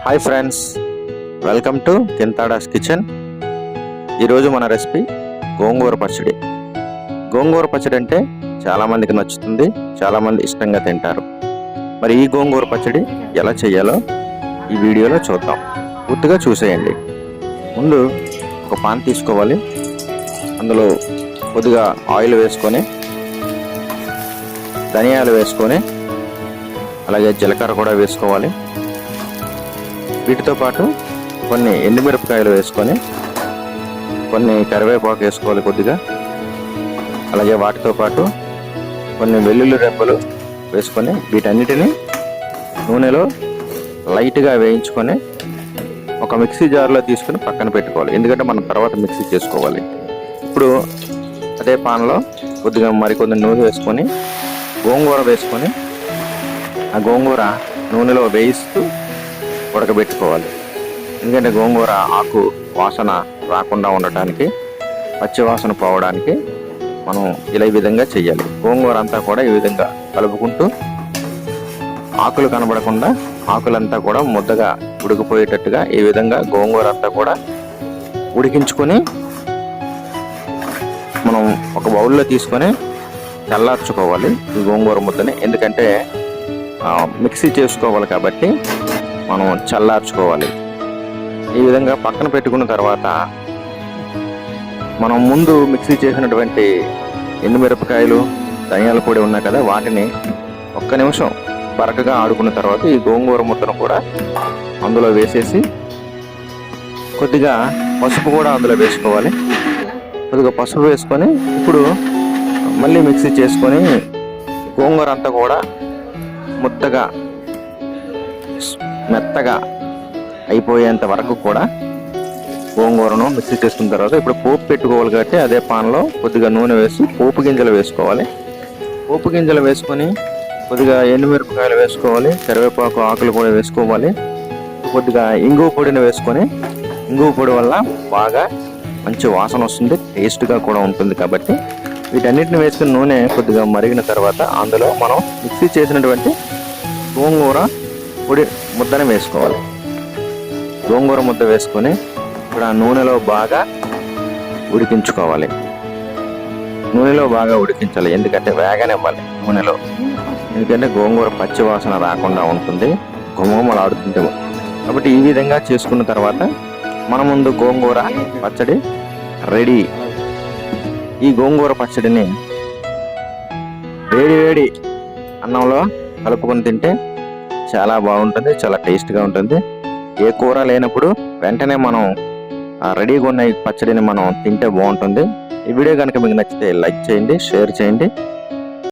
Hi friends, welcome to Kinthada's kitchen. ఈరోజు మన recipe గోంగూర పచ్చడి. గోంగూర పచ్చడి అంటే చాలామందికి నచ్చుతుంది, చాలామంది ఇష్టంగా తింటారు. మరి ఈ గోంగూర పచ్చడి ఎలా చేయాలో ఈ వీడియోలో చూద్దాం. పూర్తిగా చూసేయండి. ముందు ఒక పాన్ తీసుకోవాలి. అందులో కొద్దిగా ఆయిల్ వేసుకొని, ధనియాలు వేసుకొని, అలాగే జీలకర్ర కూడా వేసుకోవాలి. వీటితో పాటు కొన్ని ఎండుమిరపకాయలు వేసుకొని, కొన్ని కరివేపాకు వేసుకోవాలి కొద్దిగా. అలాగే వాటితో పాటు కొన్ని వెల్లుల్లి రెబ్బలు వేసుకొని వీటన్నిటిని నూనెలో లైట్గా వేయించుకొని ఒక మిక్సీ జార్లో తీసుకొని పక్కన పెట్టుకోవాలి. ఎందుకంటే మనం తర్వాత మిక్సీ చేసుకోవాలి. ఇప్పుడు అదే పాన్లో కొద్దిగా మరికొన్ని నూనె వేసుకొని గోంగూర వేసుకొని ఆ గోంగూర నూనెలో వేయిస్తూ ఉడకబెట్టుకోవాలి. ఎందుకంటే గోంగూర ఆకు వాసన రాకుండా ఉండటానికి, పచ్చి వాసన పోవడానికి మనం ఇలా ఈ విధంగా చేయాలి. గోంగూర అంతా కూడా ఈ విధంగా కలుపుకుంటూ ఆకులు కనబడకుండా ఆకులంతా కూడా ముద్దగా ఉడికిపోయేటట్టుగా ఈ విధంగా గోంగూర అంతా కూడా ఉడికించుకొని మనం ఒక బౌల్లో తీసుకొని చల్లార్చుకోవాలి ఈ గోంగూర ముద్దని. ఎందుకంటే మిక్సీ చేసుకోవాలి కాబట్టి మనం చల్లార్చుకోవాలి. ఈ విధంగా పక్కన పెట్టుకున్న తర్వాత మనం ముందు మిక్సీ చేసినటువంటి ఎండుమిరపకాయలు, ధనియాల పొడి ఉన్నాయి కదా, వాటిని ఒక్క నిమిషం బరకగా ఆడుకున్న తర్వాత ఈ గోంగూర ముద్దను కూడా అందులో వేసేసి కొద్దిగా పసుపు కూడా అందులో వేసుకోవాలి. కొద్దిగా పసుపు వేసుకొని ఇప్పుడు మళ్ళీ మిక్సీ చేసుకొని గోంగూర అంతా కూడా ముద్దగా మెత్తగా అయిపోయేంత వరకు కూడా గోంగూరను మిక్సీ చేసుకున్న తర్వాత ఇప్పుడు పోపు పెట్టుకోవాలి కాబట్టి అదే పాన్లో కొద్దిగా నూనె వేసి పోపు గింజలు వేసుకోవాలి. పోపు గింజలు వేసుకొని కొద్దిగా ఎండుమిరపకాయలు వేసుకోవాలి, కరివేపాకు ఆకులు కూడా వేసుకోవాలి. కొద్దిగా ఇంగువ పొడిని వేసుకొని, ఇంగువ పొడి వల్ల బాగా మంచి వాసన వస్తుంది, టేస్ట్గా కూడా ఉంటుంది. కాబట్టి వీటన్నిటిని వేసుకుని నూనె కొద్దిగా మరిగిన తర్వాత అందులో మనం మిక్సీ చేసినటువంటి గోంగూర పొడి ముద్దను వేసుకోవాలి. గోంగూర ముద్ద వేసుకొని ఇప్పుడు ఆ నూనెలో బాగా ఉడికించుకోవాలి. నూనెలో బాగా ఉడికించాలి, ఎందుకంటే వేగనివ్వాలి నూనెలో. ఎందుకంటే గోంగూర పచ్చి వాసన రాకుండా ఉంటుంది, గుమగుమలాడుతుంటే. కాబట్టి ఈ విధంగా చేసుకున్న తర్వాత మన ముందు గోంగూర పచ్చడి రెడీ. ఈ గోంగూర పచ్చడిని వేడి వేడి అన్నంలో కలుపుకొని తింటే చాలా బాగుంటుంది, చాలా టేస్ట్గా ఉంటుంది. ఏ కూర లేనప్పుడు వెంటనే మనం రెడీగా ఉన్న ఈ పచ్చడిని మనం తింటే బాగుంటుంది. ఈ వీడియో కనుక మీకు నచ్చితే లైక్ చేయండి, షేర్ చేయండి.